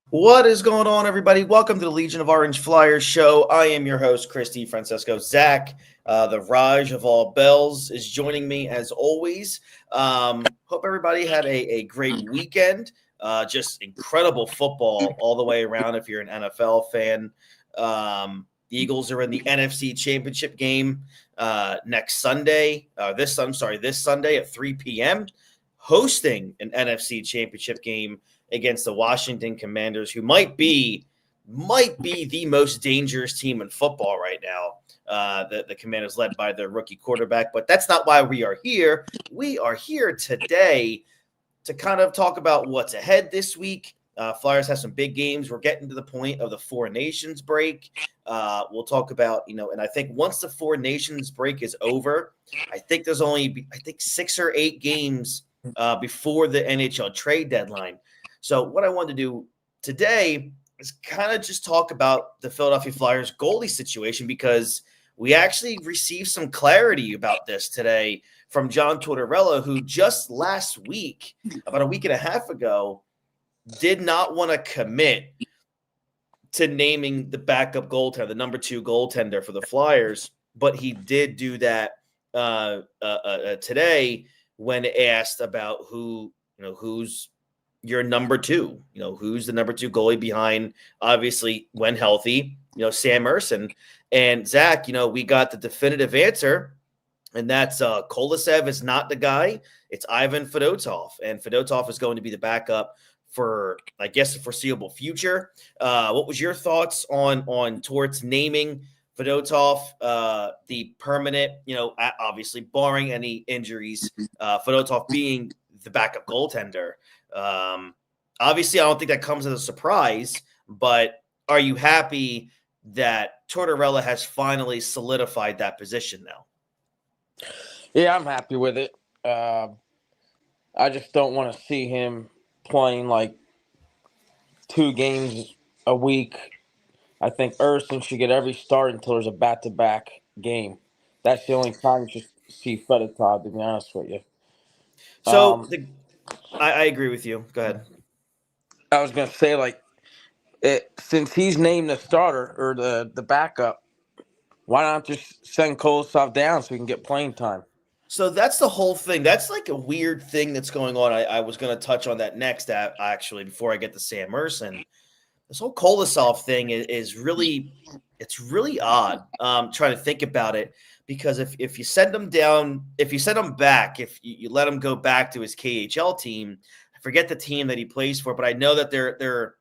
What is going on, everybody? Welcome to the Legion of Orange Flyers show. I am your host, Christy Francesco. Zach, the Raj of all bells, is joining me as always. Hope everybody had a great weekend. Just incredible football all the way around if you're an NFL fan. The Eagles are in the NFC Championship game next Sunday. This Sunday at 3 p.m., hosting an NFC Championship game against the Washington Commanders, who might be the most dangerous team in football right now. The Commanders led by their rookie quarterback, but that's not why we are here. We are here today to kind of talk about what's ahead this week. Flyers have some big games. We're getting to the point of the Four Nations break. We'll talk about, and I think once the Four Nations break is over, I think there's only 6 or 8 games before the NHL trade deadline. So what I wanted to do today is kind of just talk about the Philadelphia Flyers goalie situation, because we actually received some clarity about this today from John Tortorella, who just last week, about a week and a half ago, did not want to commit to naming the backup goaltender, the number 2 goaltender for the Flyers, but he did do that today when asked about who's your number 2, who's the number 2 goalie behind, obviously, when healthy, Sam Ersson. And Zach, we got the definitive answer, and that's Kolosev is not the guy. It's Ivan Fedotov, and Fedotov is going to be the backup for, I guess, the foreseeable future. What was your thoughts on Torts naming Fedotov the permanent, obviously barring any injuries, Fedotov being the backup goaltender? Obviously, I don't think that comes as a surprise, but are you happy that Tortorella has finally solidified that position now? Yeah, I'm happy with it. I just don't want to see him playing like 2 games a week. I think Ersson should get every start until there's a back-to-back game. That's the only time you should see Fedotov, to be honest with you. So I agree with you. Go ahead. I was going to say, since he's named the starter or the backup, why not just send Kolosov down so he can get playing time? So that's the whole thing. That's like a weird thing that's going on. I was going to touch on that next, actually, before I get to Sam Ersson. This whole Kolosov thing is really odd. Trying to think about it, because if you send him down, if you send him back, if you let him go back to his KHL team, I forget the team that he plays for, but I know that they're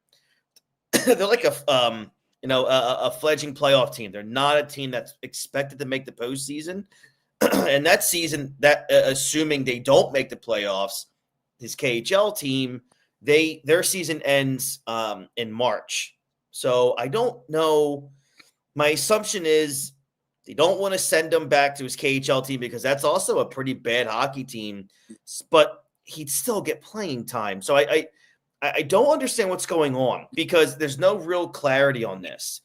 they're like a fledgling playoff team. They're not a team that's expected to make the postseason. And that season, assuming they don't make the playoffs, his KHL team, their season ends in March. So I don't know. My assumption is they don't want to send him back to his KHL team, because that's also a pretty bad hockey team, but he'd still get playing time. So I don't understand what's going on, because there's no real clarity on this.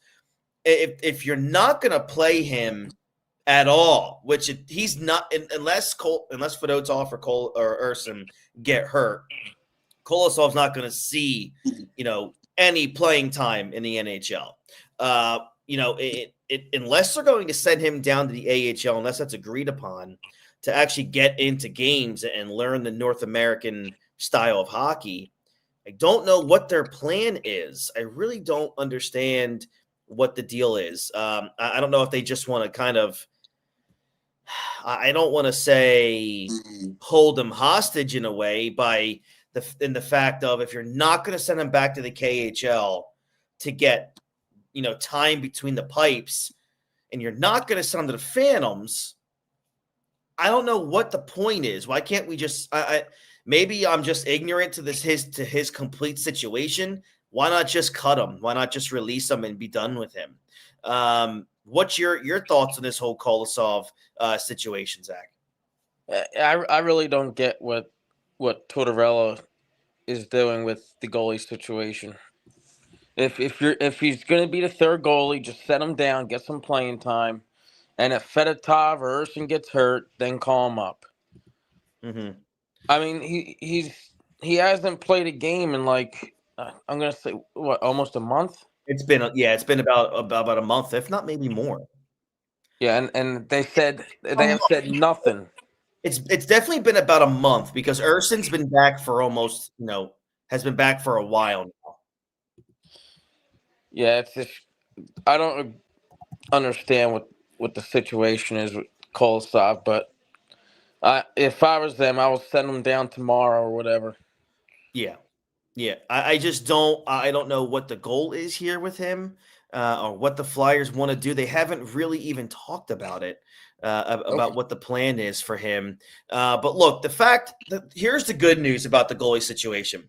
If you're not going to play him at all, which he's not, unless Fedotov or Ersson get hurt, Kolosov's not going to see, any playing time in the NHL. Unless they're going to send him down to the AHL, unless that's agreed upon, to actually get into games and learn the North American style of hockey, I don't know what their plan is. I really don't understand what the deal is. I don't know if they just want to kind of, I don't want to say hold him hostage in a way, by the fact of, if you're not going to send him back to the KHL to get, time between the pipes, and you're not going to send him to the Phantoms, I don't know what the point is. Why can't we just? Maybe I'm just ignorant to his complete situation. Why not just cut him? Why not just release him and be done with him? What's your thoughts on this whole Kolosov situation, Zach? I really don't get what Tortorella is doing with the goalie situation. If he's going to be the third goalie, just set him down, get some playing time, and if Fedotov or Ersson gets hurt, then call him up. Mm-hmm. I mean, he hasn't played a game in like I'm gonna say what, almost a month. It's been about a month, if not maybe more. Yeah, and A they have month. said nothing. It's definitely been about a month because Urson's been back for almost, has been back for a while now. Yeah, it's just I don't understand what the situation is with Kolosov, but if I was them, I would send them down tomorrow or whatever. Yeah. Yeah, I just I don't know what the goal is here with him, or what the Flyers want to do. They haven't really even talked about it, Nope. about what the plan is for him. But look, the fact that here's the good news about the goalie situation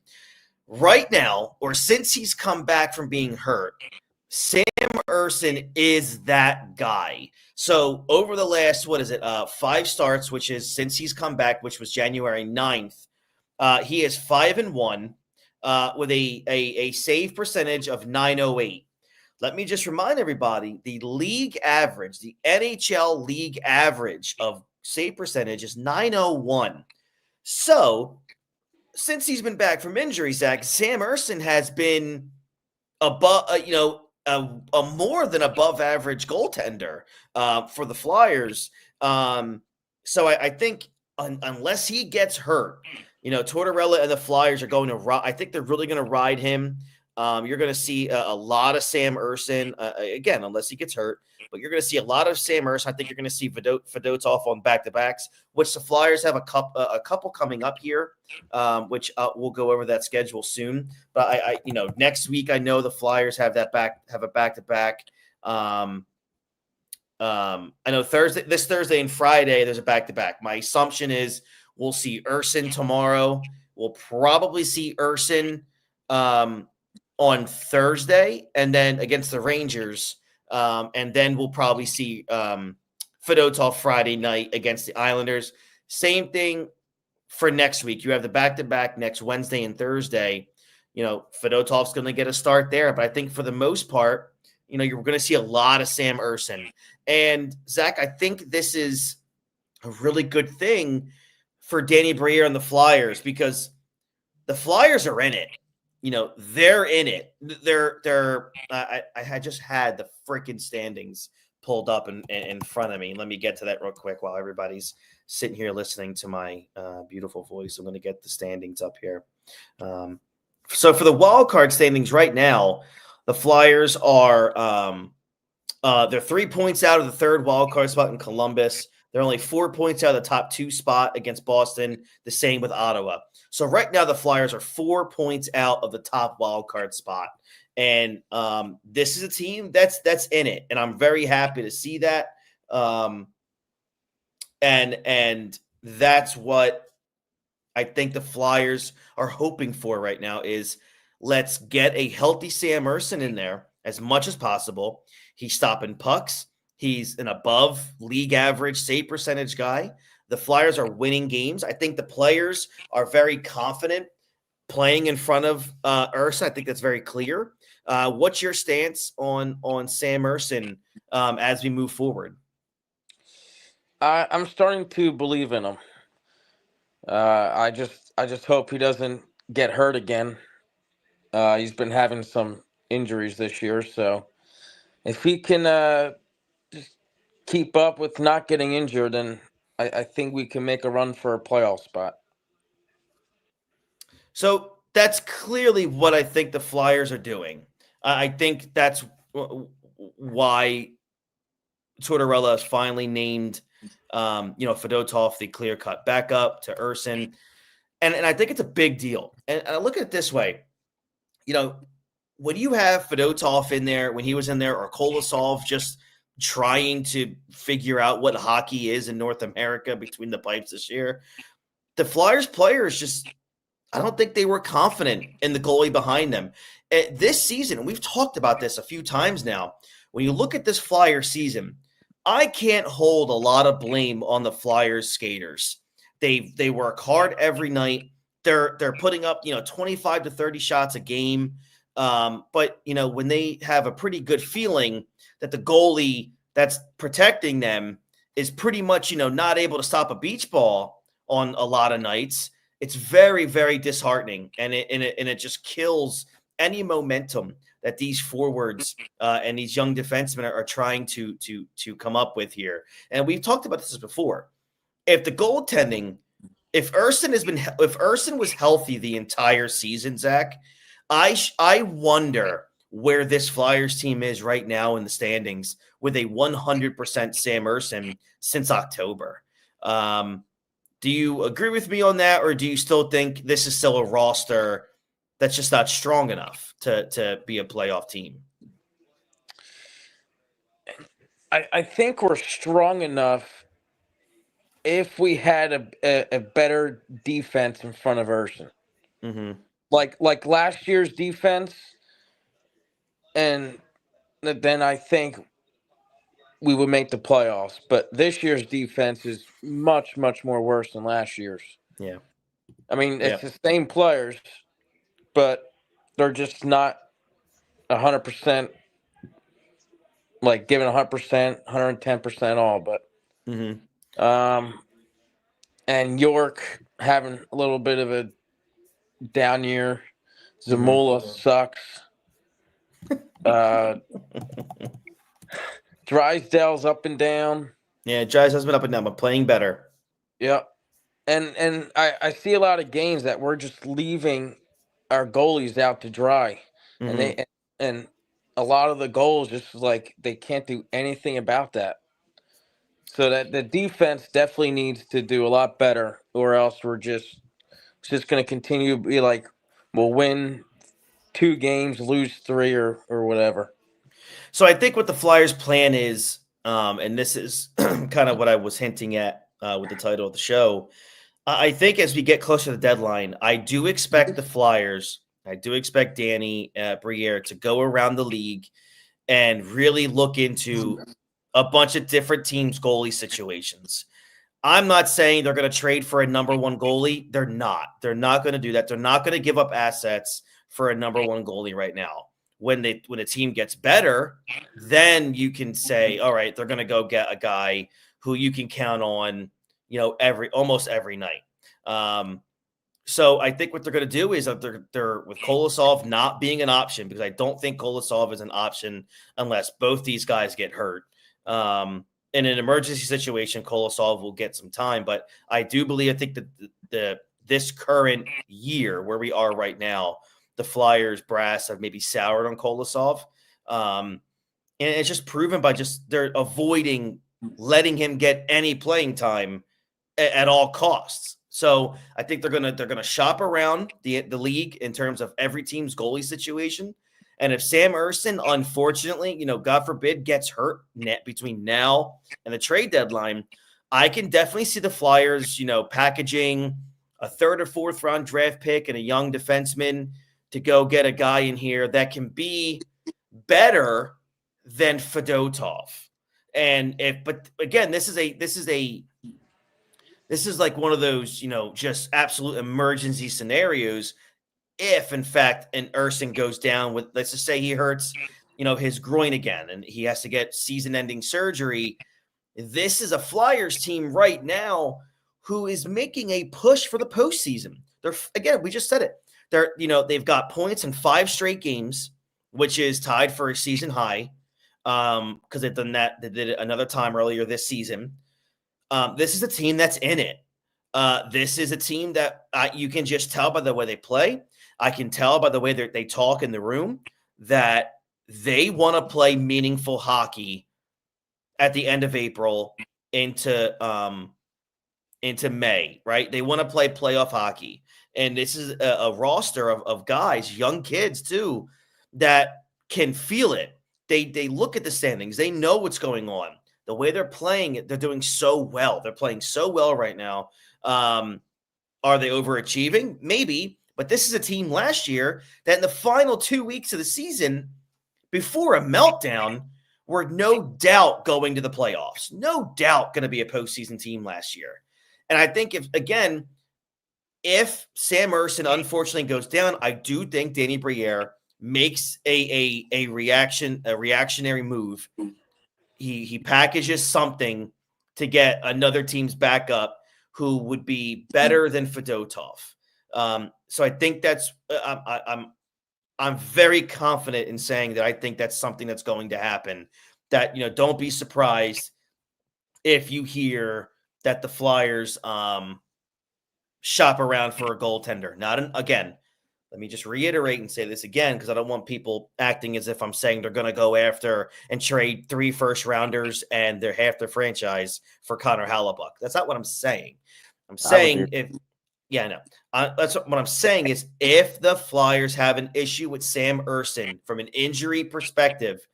right now, or since he's come back from being hurt. Sam Urson is that guy. So over the last, what is it, 5 starts, which is since he's come back, which was January 9th, he is 5-1, with a save percentage of 908. Let me just remind everybody, the league average, the NHL league average of save percentage is 901. So since he's been back from injury, Zach, Sam Urson has been above, a more than above average goaltender, for the Flyers. So I think unless he gets hurt, Tortorella and the Flyers are going to. I think they're really going to ride him. You're going to see a lot of Sam Urson, again, unless he gets hurt. But you're going to see a lot of Sam Urson. I think you're going to see Fedotov on back-to-backs, which the Flyers have a couple coming up here, which we'll go over that schedule soon. But next week I know the Flyers have a back-to-back. I know this Thursday and Friday there's a back-to-back. My assumption is we'll see Urson tomorrow. We'll probably see Urson on Thursday, and then against the Rangers, and then we'll probably see Fedotov Friday night against the Islanders. Same thing for next week. You have the back-to-back next Wednesday and Thursday. Fedotov's going to get a start there, but I think for the most part, you're going to see a lot of Sam Urson. And Zach, I think this is a really good thing for Danny Briere and the Flyers because the Flyers are in it. They're in it. I had just had the freaking standings pulled up in front of me. Let me get to that real quick while everybody's sitting here listening to my beautiful voice. I'm going to get the standings up here. So for the wild card standings right now, the Flyers are they're 3 points out of the third wild card spot in Columbus. They're only 4 points out of the top 2 spot against Boston. The same with Ottawa. So right now the Flyers are 4 points out of the top wild card spot, and this is a team that's in it, and I'm very happy to see that. And that's what I think the Flyers are hoping for right now is let's get a healthy Sam Urson in there as much as possible. He's stopping pucks. He's an above league average save percentage guy. The Flyers are winning games. I think the players are very confident playing in front of Urson. I think that's very clear. What's your stance on Sam Urson as we move forward? I'm starting to believe in him. I just hope he doesn't get hurt again. He's been having some injuries this year, so if he can just keep up with not getting injured, then I think we can make a run for a playoff spot. So that's clearly what I think the Flyers are doing. I think that's why Tortorella has finally named, Fedotov the clear-cut backup to Urson. And I think it's a big deal. And I look at it this way. When you have Fedotov in there, when he was in there, or Kolosov just trying to figure out what hockey is in North America between the pipes this year, the Flyers players just, I don't think they were confident in the goalie behind them. This season, we've talked about this a few times now, when you look at this Flyers season, I can't hold a lot of blame on the Flyers skaters. They work hard every night. They're putting up 25 to 30 shots a game. But when they have a pretty good feeling that the goalie that's protecting them is pretty much not able to stop a beach ball on a lot of nights, It's very, very disheartening, and it just kills any momentum that these forwards and these young defensemen are trying to come up with here. And we've talked about this before. If the goaltending, if Urson was healthy the entire season, Zach, I wonder where this Flyers team is right now in the standings with a 100% Sam Urson since October. Do you agree with me on that, or do you still think this is still a roster that's just not strong enough to be a playoff team? I think we're strong enough if we had a better defense in front of Urson. Mm-hmm. Like last year's defense, and then I think we would make the playoffs. But this year's defense is much, much more worse than last year's. Yeah. I mean, Yeah. it's the same players, but they're just not 100%, like giving 100%, 110% all. But Mm-hmm. and York having a little bit of a down year. Mm-hmm. Zamula sucks. Drysdale's up and down. Yeah, Jazz has been up and down, but playing better. Yep. And I see a lot of games that we're just leaving our goalies out to dry. Mm-hmm. And and a lot of the goals just like they can't do anything about that. So that the defense definitely needs to do a lot better, or else we're just going to continue to be like we'll win 2 games, lose 3, or whatever. So I think what the Flyers' plan is, and this is kind of what I was hinting at with the title of the show. I think as we get closer to the deadline, I do expect the Flyers, I do expect Danny Briere to go around the league and really look into a bunch of different teams' goalie situations. I'm not saying they're going to trade for a number one goalie. They're not. They're not going to do that. They're not going to give up assets for a number one goalie right now. When a team gets better, then you can say, all right, they're going to go get a guy who you can count on, almost every night. So I think what they're going to do is that they're with Kolosov not being an option, because I don't think Kolosov is an option unless both these guys get hurt. In an emergency situation, Kolosov will get some time, but I think that this current year where we are right now, the Flyers brass have maybe soured on Kolosov. And it's just proven by they're avoiding letting him get any playing time at all costs. So I think they're gonna shop around the league in terms of every team's goalie situation. And if Sam Urson, unfortunately, God forbid, gets hurt between now and the trade deadline, I can definitely see the Flyers, packaging a 3rd or 4th round draft pick and a young defenseman to go get a guy in here that can be better than Fedotov. But again, this is like one of those, just absolute emergency scenarios. If in fact an Urson goes down with, let's just say he hurts, his groin again, and he has to get season-ending surgery. This is a Flyers team right now who is making a push for the postseason. We just said it. They've got points in 5 straight games, which is tied for a season high. Because they've done that. They did it another time earlier this season. This is a team that's in it. This is a team that you can just tell by the way they play. I can tell by the way they talk in the room that they want to play meaningful hockey at the end of April into May, right? They want to play playoff hockey. And this is a roster of guys, young kids too, that can feel it. They look at the standings. They know what's going on. The way they're playing, they're doing so well. They're playing so well right now. Are they overachieving? Maybe. But this is a team last year that in the final 2 weeks of the season, before a meltdown, were no doubt going to the playoffs. No doubt going to be a postseason team last year. And I think if Sam Urson unfortunately goes down, I do think Danny Briere makes a reactionary move. He packages something to get another team's backup who would be better than Fedotov. So I think that's I'm very confident in saying that I think that's something that's going to happen. That don't be surprised if you hear that the Flyers shop around for a goaltender. Again, let me just reiterate and say this again because I don't want people acting as if I'm saying they're going to go after and trade 3 first-rounders and their half their franchise for Connor Hellebuck. That's not what I'm saying. I'm saying that's what I'm saying is if the Flyers have an issue with Sam Ersson from an injury perspective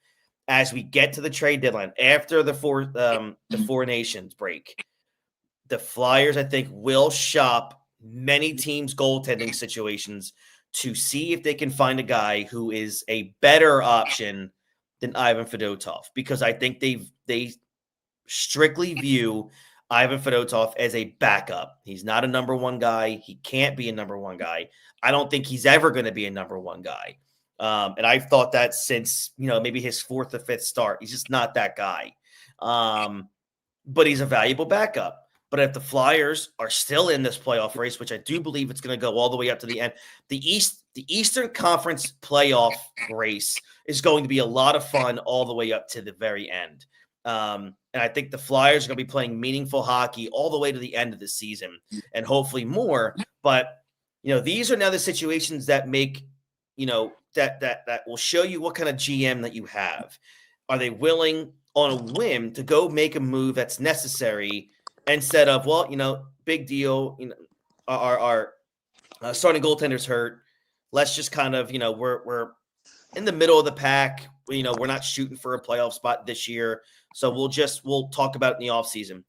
as we get to the trade deadline after the Four Nations break, the Flyers, I think, will shop many teams' goaltending situations to see if they can find a guy who is a better option than Ivan Fedotov, because I think they strictly view Ivan Fedotov as a backup. He's not a number one guy. He can't be a number one guy. I don't think he's ever going to be a number one guy. And I've thought that since, maybe his 4th or 5th start. He's just not that guy. But he's a valuable backup. But if the Flyers are still in this playoff race, which I do believe it's going to go all the way up to the end, the Eastern Conference playoff race is going to be a lot of fun all the way up to the very end. And I think the Flyers are going to be playing meaningful hockey all the way to the end of the season and hopefully more. But, these are now the situations that make, that will show you what kind of GM that you have. Are they willing on a whim to go make a move that's necessary instead of, big deal, our starting goaltender's hurt. Let's just kind of, we're in the middle of the pack. We're not shooting for a playoff spot this year. So we'll talk about it in the offseason.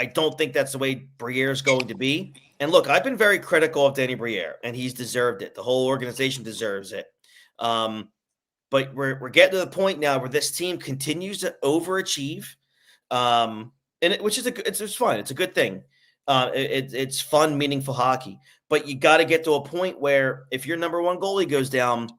I don't think that's the way Briere is going to be. And look, I've been very critical of Danny Briere, and he's deserved it. The whole organization deserves it. But we're getting to the point now where this team continues to overachieve, which is it's fun. It's a good thing. It's fun, meaningful hockey. But you got to get to a point where if your number one goalie goes down,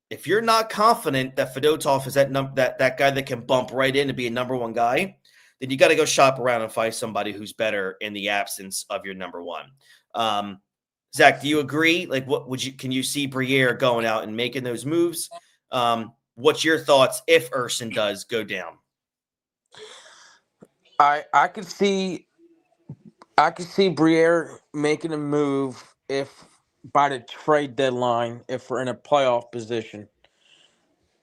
if you're not confident that Fedotov is that guy that can bump right in to be a number one guy, then you got to go shop around and find somebody who's better in the absence of your number one. Zach, do you agree? Like, can you see Briere going out and making those moves? What's your thoughts if Ersson does go down? I could see Briere making a move if by the trade deadline, if we're in a playoff position.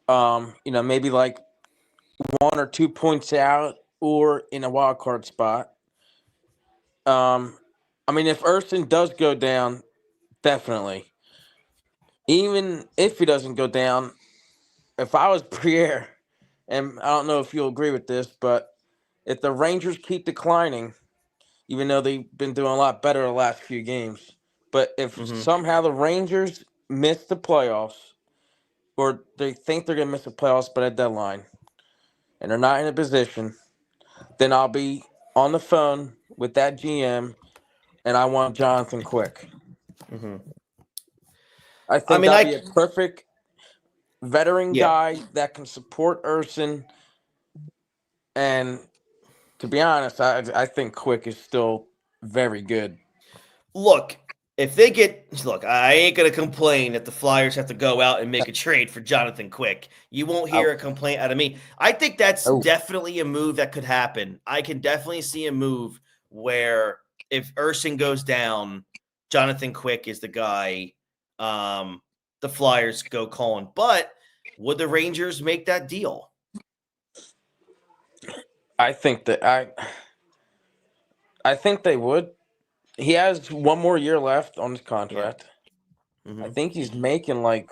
Maybe like 1 or 2 points out or in a wild card spot. If Ersson does go down, definitely. Even if he doesn't go down, if I was Briere, and I don't know if you'll agree with this, but if the Rangers keep declining, even though they've been doing a lot better the last few games, but if somehow the Rangers miss the playoffs, or they think they're going to miss the playoffs by that deadline, and they're not in a position, then I'll be on the phone with that GM, and I want Jonathan Quick. I think that'd be a perfect veteran guy that can support Ersson. And to be honest, I think Quick is still very good. Look, I ain't going to complain if the Flyers have to go out and make a trade for Jonathan Quick. You won't hear a complaint out of me. I think that's definitely a move that could happen. I can definitely see a move where if Ersson goes down, Jonathan Quick is the guy the Flyers go calling. But would the Rangers make that deal? I think they would. He has 1 more year left on his contract. I think he's making like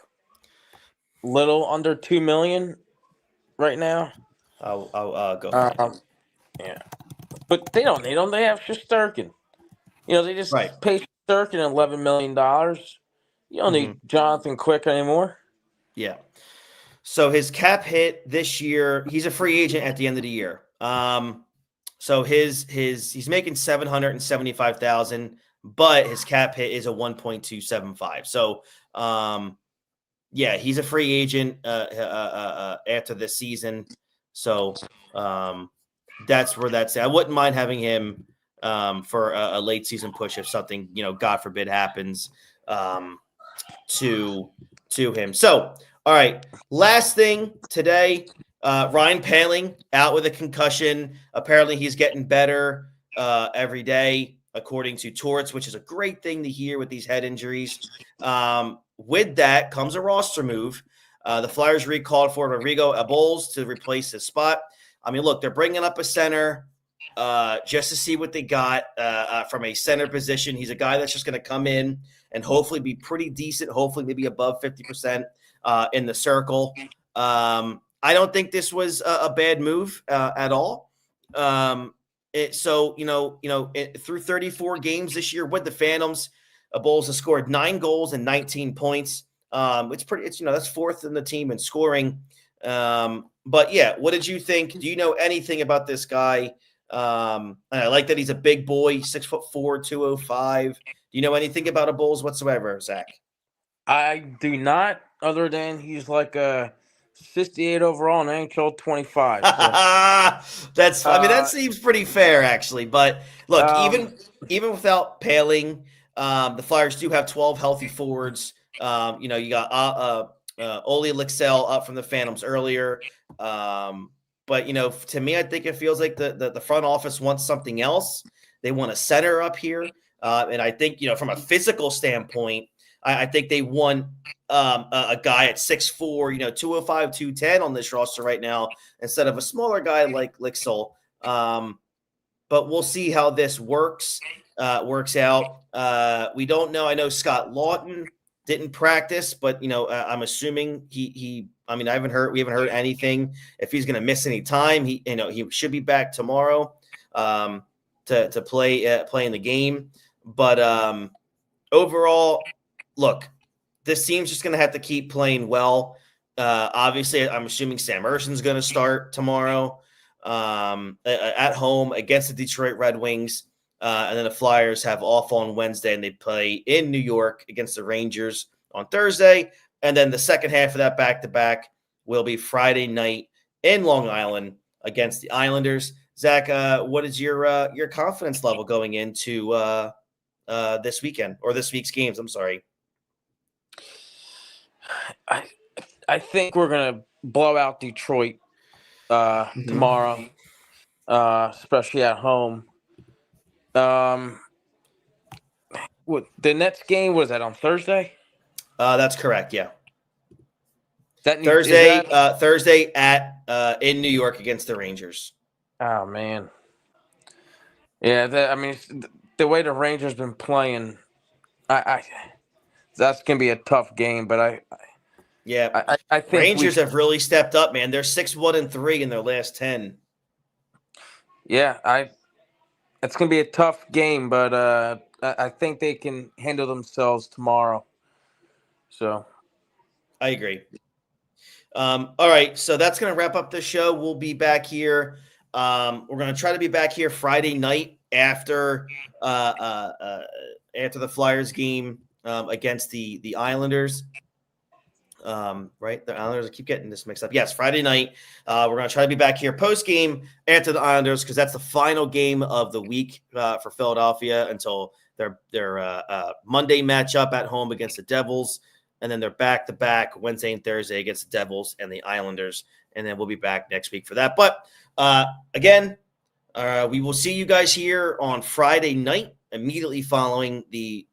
little under $2 million right now. I'll go. Yeah, but they don't need him. They have Shesterkin. They just pay Shesterkin $11 million. You don't need Jonathan Quick anymore. Yeah. So his cap hit this year, he's a free agent at the end of the year. So he's making $775,000, but his cap hit is a 1.275. So he's a free agent after this season. So that's where that's at. I wouldn't mind having him for a late season push if something, God forbid, happens to him. So, all right, last thing today, Ryan Paling out with a concussion. Apparently, he's getting better every day, according to Torts, which is a great thing to hear with these head injuries. With that comes a roster move. The Flyers recalled for Rodrigo Abols to replace his spot. I mean, look, they're bringing up a center just to see what they got from a center position. He's a guy that's just going to come in and hopefully be pretty decent, hopefully maybe above 50% in the circle. I don't think this was a bad move at all. Through 34 games this year with the Phantoms, Bowles has scored 9 goals and 19 points. That's fourth in the team in scoring. But yeah, what did you think? Do you know anything about this guy? And I like that he's a big boy, 6'4", 205. Do you know anything about a Bulls whatsoever, Zach? I do not, other than he's like a 68 overall and NHL 25. So, that seems pretty fair, actually. But look, even without Paling, the Flyers do have 12 healthy forwards. You got Ole Lixell up from the Phantoms earlier. But, to me, I think it feels like the front office wants something else. They want a center up here. And I think, from a physical standpoint, I think they want a guy at 6'4", 205, 210 on this roster right now instead of a smaller guy like Lixell. But we'll see how this works out. We don't know. I know Scott Lawton didn't practice, but I'm assuming we haven't heard anything if he's going to miss any time. He should be back tomorrow to play in the game. But overall, look, this team's just going to have to keep playing well. Obviously, I'm assuming Sam Erson's going to start tomorrow at home against the Detroit Red Wings. And then the Flyers have off on Wednesday, and they play in New York against the Rangers on Thursday. And then the second half of that back-to-back will be Friday night in Long Island against the Islanders. Zach, what is your confidence level going into this weekend or this week's games? I'm sorry. I think we're gonna blow out Detroit tomorrow, especially at home. The Nets game was that on Thursday? That's correct. Yeah. Thursday at in New York against the Rangers. Oh man, yeah. The way the Rangers been playing, that's gonna be a tough game. But I think Rangers have really stepped up, man. They're 6-1-3 in their last 10. Yeah, it's gonna be a tough game, but I think they can handle themselves tomorrow. So, I agree. All right, so that's going to wrap up the show. We'll be back here. We're going to try to be back here Friday night after the Flyers game against the Islanders. Right, the Islanders. I keep getting this mixed up. Yes, Friday night. We're going to try to be back here post game after the Islanders because that's the final game of the week for Philadelphia until their Monday matchup at home against the Devils. And then they're back-to-back Wednesday and Thursday against the Devils and the Islanders. And then we'll be back next week for that. But, again, we will see you guys here on Friday night, immediately following the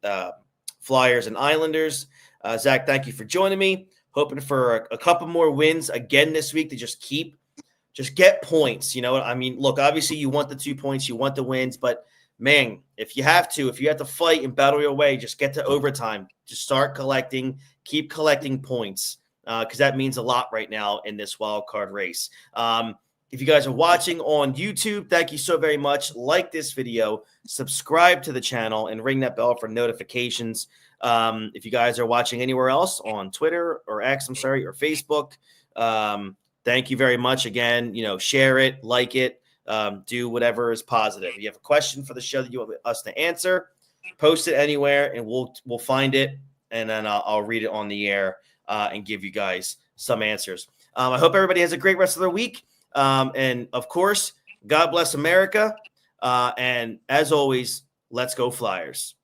Flyers and Islanders. Zach, thank you for joining me. Hoping for a couple more wins again this week to just get points. Look, obviously you want the 2 points, you want the wins, but man, if you have to fight and battle your way, just get to overtime. Just start collecting, keep collecting points because that means a lot right now in this wild card race. If you guys are watching on YouTube, thank you so very much. Like this video, subscribe to the channel, and ring that bell for notifications. If you guys are watching anywhere else on Twitter or X, or Facebook, thank you very much. Again, share it, like it. Do whatever is positive. If you have a question for the show that you want us to answer, post it anywhere and we'll find it, and then I'll read it on the air and give you guys some answers. I hope everybody has a great rest of their week. And of course, God bless America. And as always, let's go Flyers.